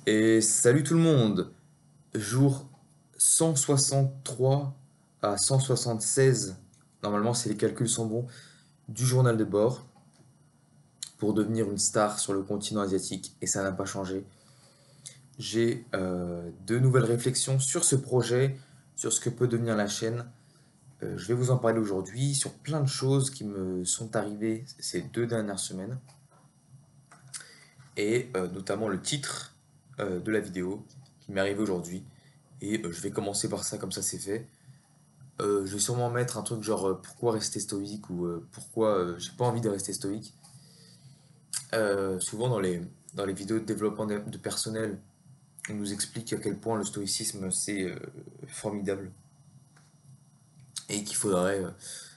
Et salut tout le monde! Jour 163 à 176, normalement si les calculs sont bons, du journal de bord pour devenir une star sur le continent asiatique et ça n'a pas changé. J'ai de nouvelles réflexions sur ce projet, sur ce que peut devenir la chaîne. Je vais vous en parler aujourd'hui sur plein de choses qui me sont arrivées ces 2 dernières semaines et notamment le titre de la vidéo qui m'est arrivé aujourd'hui. Et je vais commencer par ça, comme ça c'est fait. Je vais sûrement mettre un truc genre pourquoi rester stoïque ou pourquoi j'ai pas envie de rester stoïque. Souvent dans les vidéos de développement de personnel, on nous explique à quel point le stoïcisme c'est formidable et qu'il faudrait,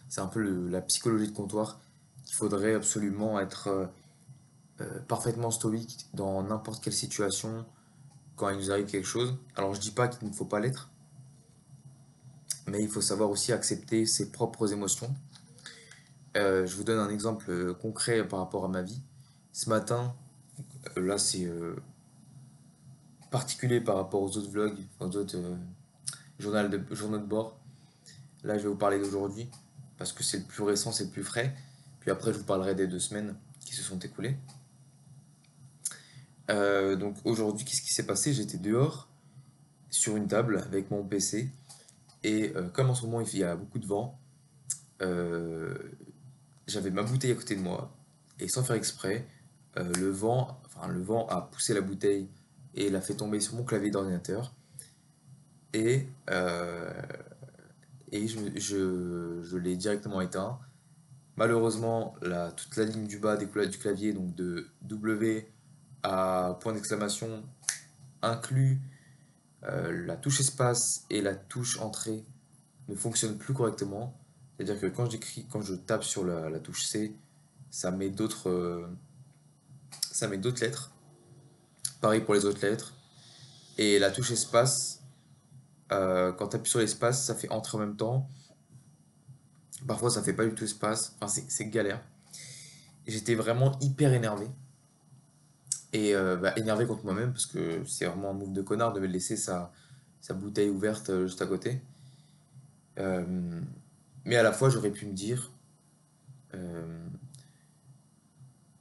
c'est un peu la psychologie de comptoir, qu'il faudrait absolument être parfaitement stoïque dans n'importe quelle situation quand il nous arrive quelque chose. Alors je dis pas qu'il ne faut pas l'être, mais il faut savoir aussi accepter ses propres émotions. Je vous donne un exemple concret par rapport à ma vie. Ce matin, là c'est particulier par rapport aux autres vlogs, aux autres journaux de bord. Là je vais vous parler d'aujourd'hui, parce que c'est le plus récent, c'est le plus frais. Puis après je vous parlerai des 2 semaines qui se sont écoulées. Donc aujourd'hui, qu'est-ce qui s'est passé? J'étais dehors, sur une table, avec mon PC. Et comme en ce moment il y a beaucoup de vent, euh, j'avais ma bouteille à côté de moi. Et sans faire exprès, le vent a poussé la bouteille et l'a fait tomber sur mon clavier d'ordinateur. Et, euh, je l'ai directement éteint. Malheureusement, toute la ligne du bas du clavier, donc de W à point d'exclamation, inclus la touche espace et la touche entrée, ne fonctionnent plus correctement. C'est-à-dire que quand je tape sur la touche C, ça met ça met d'autres lettres. Pareil pour les autres lettres. Et la touche espace, quand tu appuies sur l'espace, ça fait entrer en même temps. Parfois, ça fait pas du tout espace. Enfin, c'est galère. Et j'étais vraiment hyper énervé. Et énervé contre moi-même parce que c'est vraiment un move de connard de me laisser sa bouteille ouverte juste à côté. Euh, mais à la fois, j'aurais pu me dire, euh,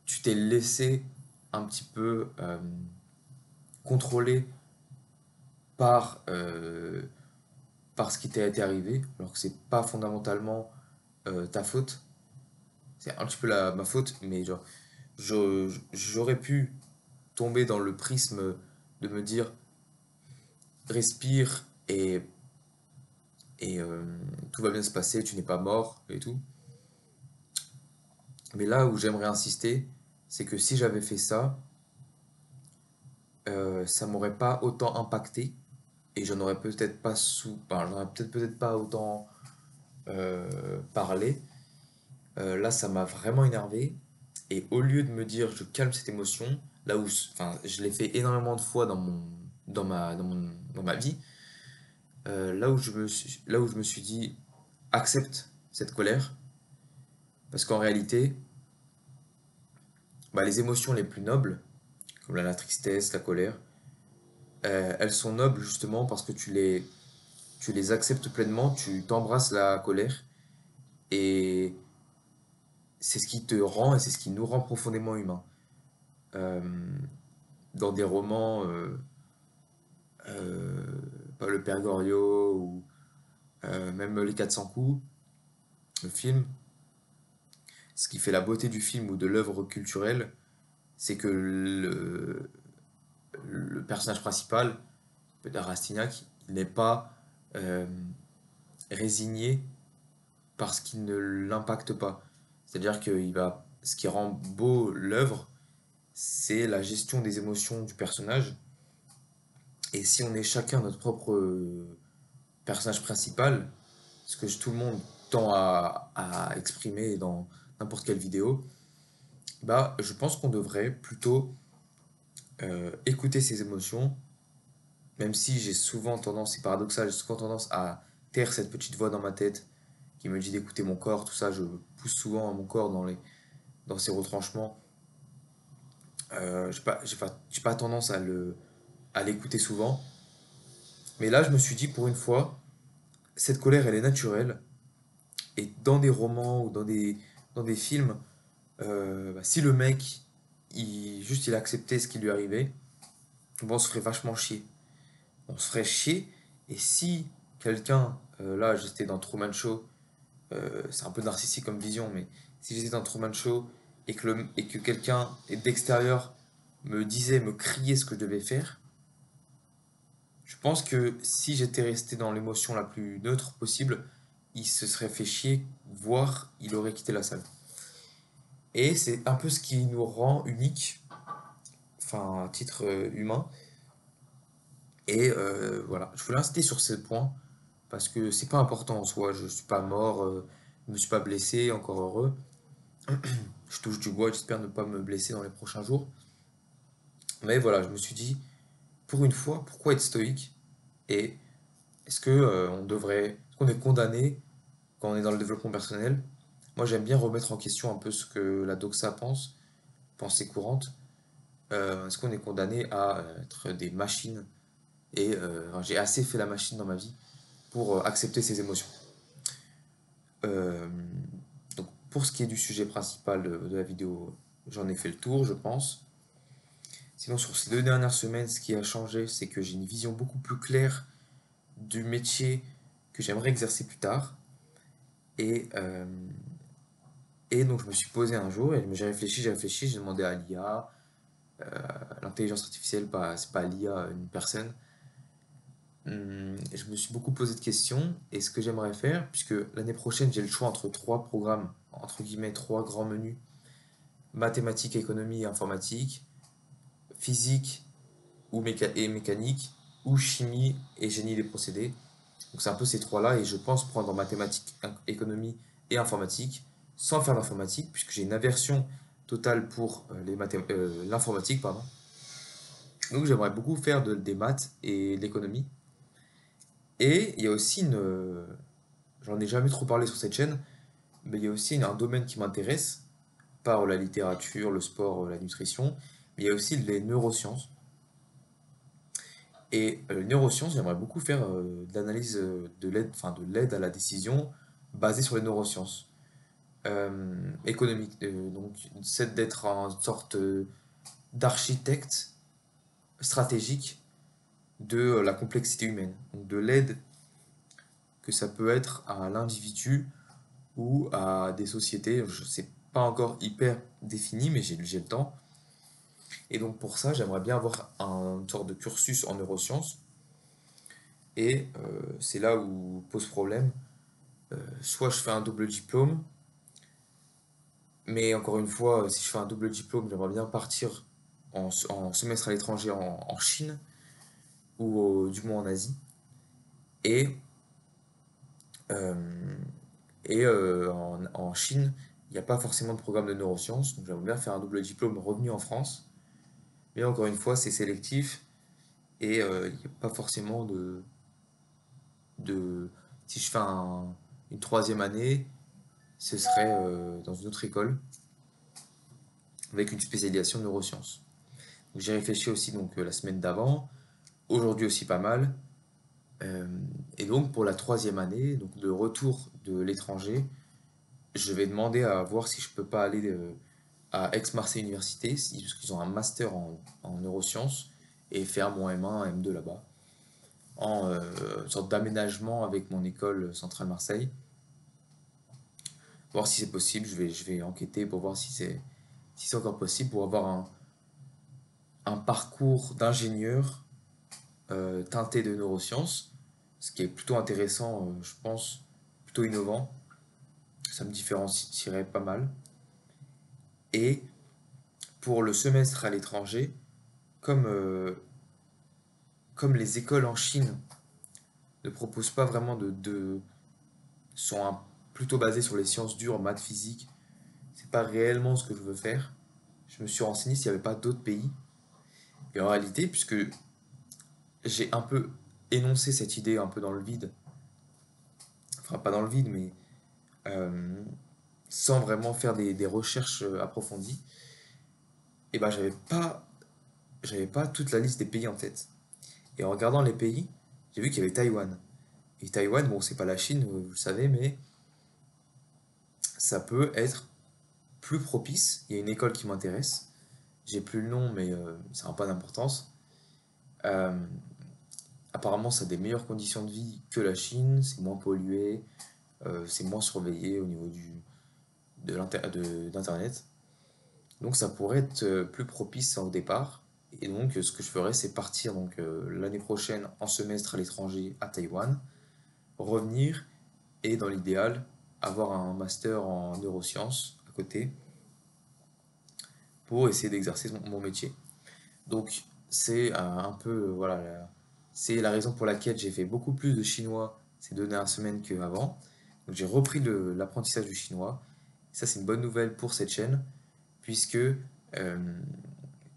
tu t'es laissé un petit peu contrôler par, par ce qui t'a été arrivé, alors que c'est pas fondamentalement ta faute. C'est un petit peu ma faute, mais genre, j'aurais pu tomber dans le prisme de me dire respire et tout va bien se passer, tu n'es pas mort et tout. Mais là où j'aimerais insister, c'est que si j'avais fait ça, ça m'aurait pas autant impacté et j'en aurais peut-être pas enfin, j'en aurais peut-être pas autant parlé. Là, ça m'a vraiment énervé. Et au lieu de me dire je calme cette émotion, là où enfin, je l'ai fait énormément de fois dans ma vie, là où je me suis dit accepte cette colère, parce qu'en réalité, bah, les émotions les plus nobles, comme la tristesse, la colère, elles sont nobles justement parce que tu les acceptes pleinement, tu t'embrasses la colère, et c'est ce qui te rend et c'est ce qui nous rend profondément humains. Euh, dans des romans, euh, pas le Père Goriot ou même les 400 coups, le film, ce qui fait la beauté du film ou de l'œuvre culturelle, c'est que le personnage principal, Rastignac, il n'est pas euh, résigné parce qu'il ne l'impacte pas. C'est-à-dire que ce qui rend beau l'œuvre, c'est la gestion des émotions du personnage. Et si on est chacun notre propre personnage principal, ce que tout le monde tend à exprimer dans n'importe quelle vidéo, bah, je pense qu'on devrait plutôt écouter ses émotions, même si j'ai souvent tendance, c'est paradoxal, j'ai souvent tendance à taire cette petite voix dans ma tête qui me dit d'écouter mon corps, tout ça, je pousse souvent à mon corps dans ses retranchements. J'ai pas tendance à l'écouter souvent. Mais là, je me suis dit, pour une fois, cette colère, elle est naturelle. Et dans des romans ou dans des films, si le mec, juste il acceptait ce qui lui arrivait, bon, on se ferait vachement chier. On se ferait chier. Et si quelqu'un, là j'étais dans Truman Show, c'est un peu narcissique comme vision, mais si j'étais dans Truman Show et que quelqu'un d'extérieur me criait ce que je devais faire, je pense que si j'étais resté dans l'émotion la plus neutre possible, il se serait fait chier, voire il aurait quitté la salle. Et c'est un peu ce qui nous rend unique, enfin à titre humain. Et voilà, je voulais insister sur ce point parce que c'est pas important en soi. Je suis pas mort, je me suis pas blessé, encore heureux. Je touche du bois, j'espère ne pas me blesser dans les prochains jours. Mais voilà, je me suis dit, pour une fois, pourquoi être stoïque? Et est-ce que est-ce qu'on est condamné quand on est dans le développement personnel? Moi, j'aime bien remettre en question un peu ce que la doxa pense, pensée courante. Est-ce qu'on est condamné à être des machines? Et j'ai assez fait la machine dans ma vie pour accepter ses émotions. Euh, donc, pour ce qui est du sujet principal de la vidéo, j'en ai fait le tour, je pense. Sinon, sur ces 2 dernières semaines, ce qui a changé, c'est que j'ai une vision beaucoup plus claire du métier que j'aimerais exercer plus tard. Et, euh, et donc, je me suis posé un jour et j'ai réfléchi, j'ai demandé à l'IA, l'intelligence artificielle, c'est pas l'IA, une personne. Je me suis beaucoup posé de questions et ce que j'aimerais faire, puisque l'année prochaine j'ai le choix entre trois programmes, entre guillemets trois grands menus, mathématiques, économie et informatique, physique et mécanique, ou chimie et génie des procédés. Donc c'est un peu ces trois-là et je pense prendre mathématiques, économie et informatique, sans faire d'informatique, puisque j'ai une aversion totale pour l'informatique, pardon. Donc j'aimerais beaucoup faire des maths et de l'économie. Et il y a aussi j'en ai jamais trop parlé sur cette chaîne, mais il y a aussi un domaine qui m'intéresse, par la littérature, le sport, la nutrition, mais il y a aussi les neurosciences. Et les neurosciences, j'aimerais beaucoup faire de l'analyse de l'aide à la décision basée sur les neurosciences. Économique, donc c'est d'être une sorte d'architecte stratégique de la complexité humaine, donc de l'aide que ça peut être à l'individu ou à des sociétés. Je sais pas encore hyper défini, mais j'ai le temps. Et donc pour ça, j'aimerais bien avoir un sorte de cursus en neurosciences. Et c'est là où pose problème. Soit je fais un double diplôme, mais encore une fois, si je fais un double diplôme, j'aimerais bien partir en semestre à l'étranger en Chine ou du moins en Asie. Et, euh, en Chine, il n'y a pas forcément de programme de neurosciences, donc j'aimerais bien faire un double diplôme revenu en France. Mais encore une fois, c'est sélectif et il n'y a pas forcément de... Si je fais une troisième année, ce serait dans une autre école avec une spécialisation de neurosciences. Donc, j'ai réfléchi aussi donc, la semaine d'avant, aujourd'hui aussi pas mal. Euh, et donc pour la troisième année, donc de retour de l'étranger, je vais demander à voir si je peux pas aller à Aix-Marseille Université, parce qu'ils ont un master en neurosciences, et faire mon M1, M2 là-bas, en sorte d'aménagement avec mon école centrale Marseille. Voir si c'est possible, je vais enquêter pour voir si c'est encore possible, pour avoir un parcours d'ingénieur teinté de neurosciences, ce qui est plutôt intéressant, je pense, plutôt innovant. Ça me différencierait pas mal. Et pour le semestre à l'étranger, comme, comme les écoles en Chine ne proposent pas vraiment sont plutôt basées sur les sciences dures, maths, physique, c'est pas réellement ce que je veux faire. Je me suis renseigné s'il n'y avait pas d'autres pays. Et en réalité, puisque j'ai un peu énoncé cette idée un peu dans le vide, enfin pas dans le vide, mais euh, sans vraiment faire des recherches approfondies, et ben j'avais pas toute la liste des pays en tête. Et en regardant les pays, j'ai vu qu'il y avait Taïwan. Et Taïwan, bon, c'est pas la Chine, vous le savez, mais ça peut être plus propice. Il y a une école qui m'intéresse. J'ai plus le nom, mais ça n'a pas d'importance. Euh, Apparemment, ça a des meilleures conditions de vie que la Chine, c'est moins pollué, c'est moins surveillé au niveau d'Internet. Donc ça pourrait être plus propice au départ. Et donc ce que je ferais, c'est partir donc l'année prochaine en semestre à l'étranger à Taïwan, revenir et dans l'idéal avoir un master en neurosciences à côté pour essayer d'exercer mon métier. Donc c'est un peu voilà, c'est la raison pour laquelle j'ai fait beaucoup plus de chinois ces 2 dernières semaines qu'avant. Donc j'ai repris l'apprentissage du chinois. Ça c'est une bonne nouvelle pour cette chaîne puisque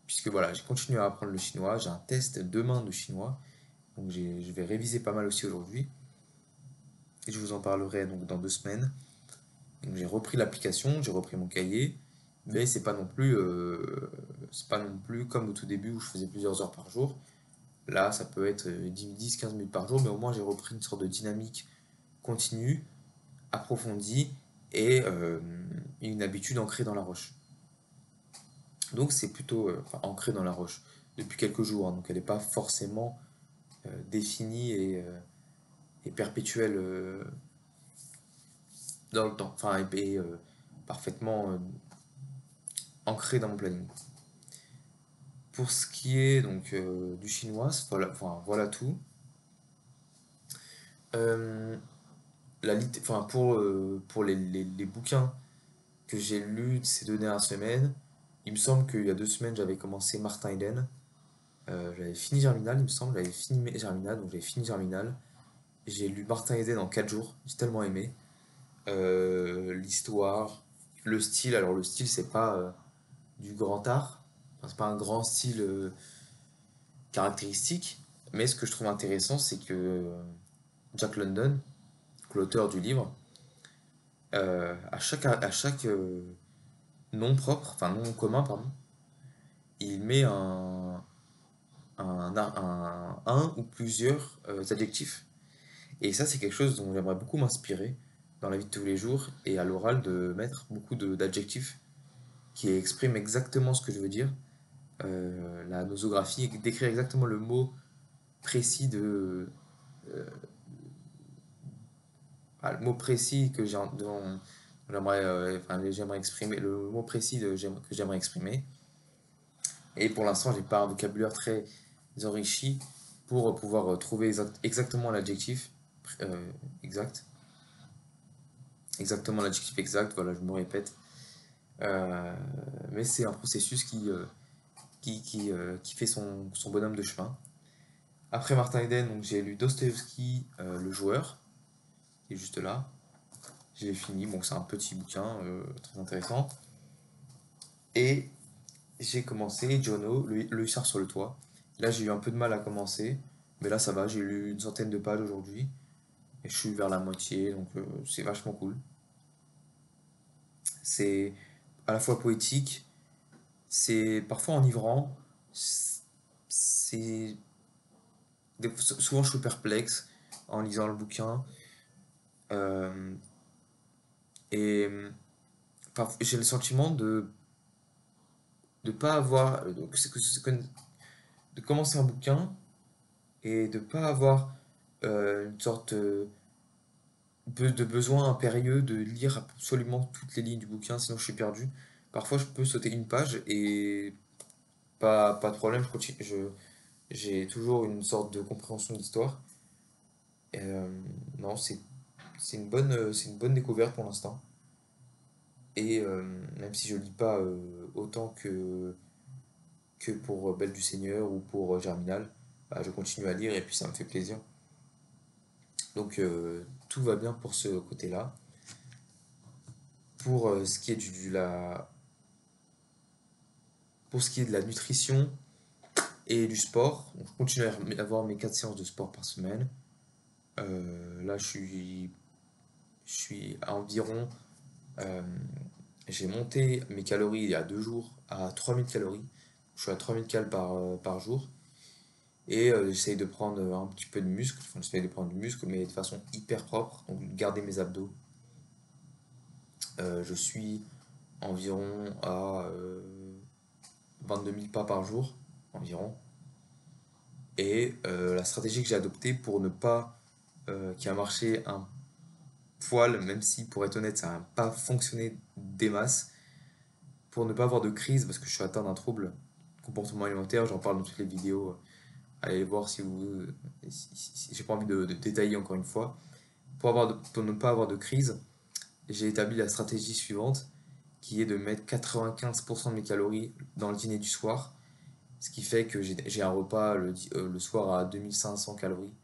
puisque voilà, j'ai continué à apprendre le chinois. J'ai un test demain de chinois, donc je vais réviser pas mal aussi aujourd'hui. Et je vous en parlerai donc dans 2 semaines. Donc j'ai repris l'application, j'ai repris mon cahier, mais c'est pas non plus comme au tout début où je faisais plusieurs heures par jour. Là, ça peut être 10-15 minutes par jour, mais au moins j'ai repris une sorte de dynamique continue, approfondie et une habitude ancrée dans la roche. Donc c'est plutôt enfin, ancré dans la roche depuis quelques jours, hein, donc elle n'est pas forcément définie et perpétuelle dans le temps, enfin et parfaitement ancrée dans mon planning. Pour ce qui est donc du chinois, voilà, enfin, voilà tout. Euh, enfin, pour les bouquins que j'ai lus ces 2 dernières semaines, il me semble qu'il y a 2 semaines j'avais commencé Martin Eden. J'avais fini Germinal, il me semble, j'avais fini Germinal, donc j'avais fini Germinal. J'ai lu Martin Eden en 4 jours, j'ai tellement aimé. L'histoire, le style, alors le style c'est pas du grand art, enfin, c'est pas un grand style caractéristique, mais ce que je trouve intéressant c'est que Jack London, l'auteur du livre, à chaque nom propre, enfin nom commun, pardon, il met un ou plusieurs adjectifs. Et ça, c'est quelque chose dont j'aimerais beaucoup m'inspirer dans la vie de tous les jours et à l'oral de mettre beaucoup d'adjectifs qui expriment exactement ce que je veux dire. La nosographie, et décrire exactement le mot précis euh, le mot précis dont j'aimerais exprimer, le mot précis que j'aimerais exprimer. Et pour l'instant, j'ai pas un vocabulaire très enrichi pour pouvoir trouver exactement l'adjectif euh, exact. Exactement l'adjectif exact, voilà, je me répète. Euh, mais c'est un processus qui fait son bonhomme de chemin. Après Martin Eden, donc j'ai lu Dostoevsky, Le Joueur, qui est juste là. J'ai fini, bon c'est un petit bouquin très intéressant. Et j'ai commencé Jono, le hussard sur le toit. Là j'ai eu un peu de mal à commencer, mais là ça va, j'ai lu une centaine de pages aujourd'hui. Et je suis vers la moitié, donc c'est vachement cool. C'est à la fois poétique, c'est parfois enivrant, c'est souvent je suis perplexe en lisant le bouquin. euh, et j'ai le sentiment de pas avoir de commencer un bouquin et de pas avoir une sorte de besoin impérieux de lire absolument toutes les lignes du bouquin, sinon je suis perdu. Parfois je peux sauter une page et pas de problème, j'ai toujours une sorte de compréhension de l'histoire. Non, c'est une bonne découverte pour l'instant. Et même si je lis pas autant que pour Belle du Seigneur ou pour Germinal, bah, je continue à lire et puis ça me fait plaisir. Donc tout va bien pour ce côté-là. Pour ce qui est pour ce qui est de la nutrition et du sport, donc je continue à avoir mes 4 séances de sport par semaine. Là, je suis à environ. euh, j'ai monté mes calories il y a 2 jours à 3000 calories. Je suis à 3000 calories par jour. Et j'essaye de prendre un petit peu de muscle, enfin j'essaye de prendre du muscle, mais de façon hyper propre, donc garder mes abdos. Je suis environ à 22 000 pas par jour, environ. Et la stratégie que j'ai adoptée pour ne pas, qui a marché un poil, même si pour être honnête ça n'a pas fonctionné des masses, pour ne pas avoir de crise, parce que je suis atteint d'un trouble comportement alimentaire, j'en parle dans toutes les vidéos, allez voir si vous... J'ai pas envie de détailler encore une fois. Pour ne pas avoir de crise, j'ai établi la stratégie suivante, qui est de mettre 95% de mes calories dans le dîner du soir, ce qui fait que j'ai un repas le soir à 2500 calories,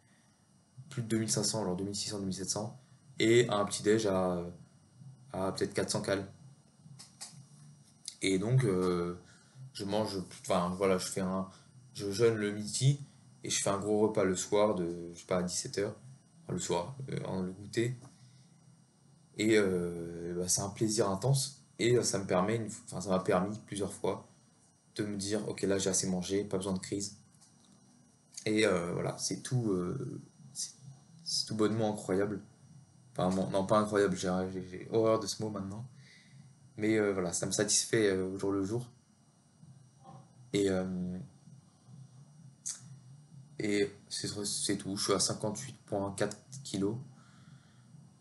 plus de 2500, alors 2600, 2700, et un petit-déj à peut-être 400 calories. Et donc, je mange, enfin voilà, je jeûne le midi et je fais un gros repas le soir de, je sais pas, à 17h, le soir, le goûter. Et bah, c'est un plaisir intense et ça me permet, enfin ça m'a permis plusieurs fois de me dire, ok là j'ai assez mangé, pas besoin de crise. Et voilà, c'est c'est tout bonnement incroyable. Enfin non, pas incroyable, j'ai horreur de ce mot maintenant. Mais voilà, ça me satisfait au jour le jour. Et, c'est tout, je suis à 58,4 kilos.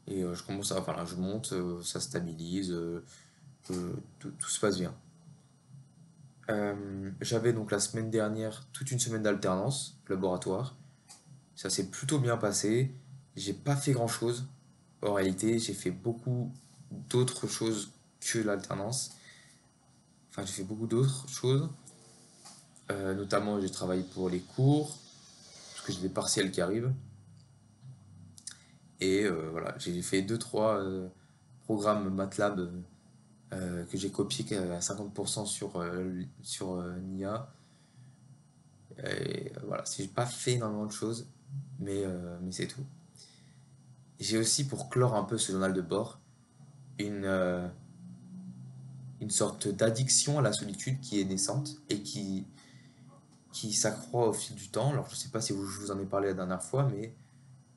Et je commence à, enfin là, je monte, ça stabilise, tout se passe bien. J'avais donc la semaine dernière toute une semaine d'alternance laboratoire. Ça s'est plutôt bien passé. J'ai pas fait grand-chose. En réalité, j'ai fait beaucoup d'autres choses que l'alternance. Enfin, j'ai fait beaucoup d'autres choses. Notamment, j'ai travaillé pour les cours, parce que j'ai des partiels qui arrivent. Et voilà, j'ai fait deux trois programmes MATLAB que j'ai copié à 50% sur NIA. Et voilà, j'ai pas fait énormément de choses, mais c'est tout. J'ai aussi, pour clore un peu ce journal de bord, une, euh, une sorte d'addiction à la solitude qui est naissante et qui s'accroît au fil du temps. Alors, je sais pas si je vous en ai parlé la dernière fois, mais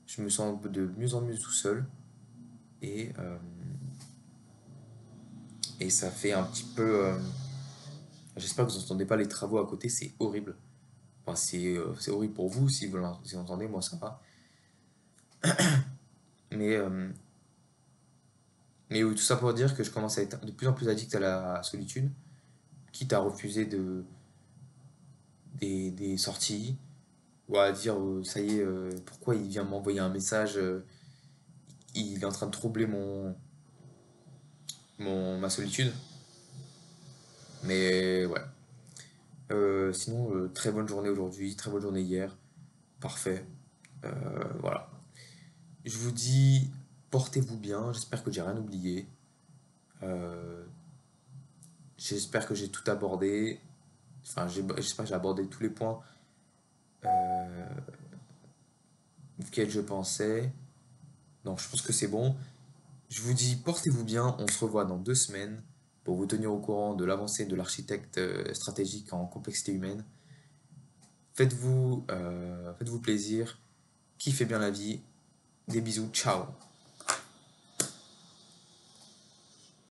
je me sens de mieux en mieux tout seul. Et, euh, et ça fait un petit peu. J'espère que vous n'entendez pas les travaux à côté, c'est horrible. Enfin, c'est horrible pour vous si vous l'entendez, moi ça va. Mais, euh, mais oui, tout ça pour dire que je commence à être de plus en plus addict à la solitude, quitte à refuser des sorties, ou à dire ça y est, pourquoi il vient m'envoyer un message, il est en train de troubler ma solitude. Mais ouais. Sinon, très bonne journée aujourd'hui, très bonne journée hier, parfait. Voilà. Je vous dis, portez-vous bien, j'espère que j'ai rien oublié. Euh, J'espère que j'ai tout abordé. Enfin, j'espère que j'ai abordé tous les points auxquels je pensais. Donc, je pense que c'est bon. Je vous dis, portez-vous bien. On se revoit dans 2 semaines pour vous tenir au courant de l'avancée de l'architecte stratégique en complexité humaine. Faites-vous plaisir. Kiffez bien la vie. Des bisous. Ciao.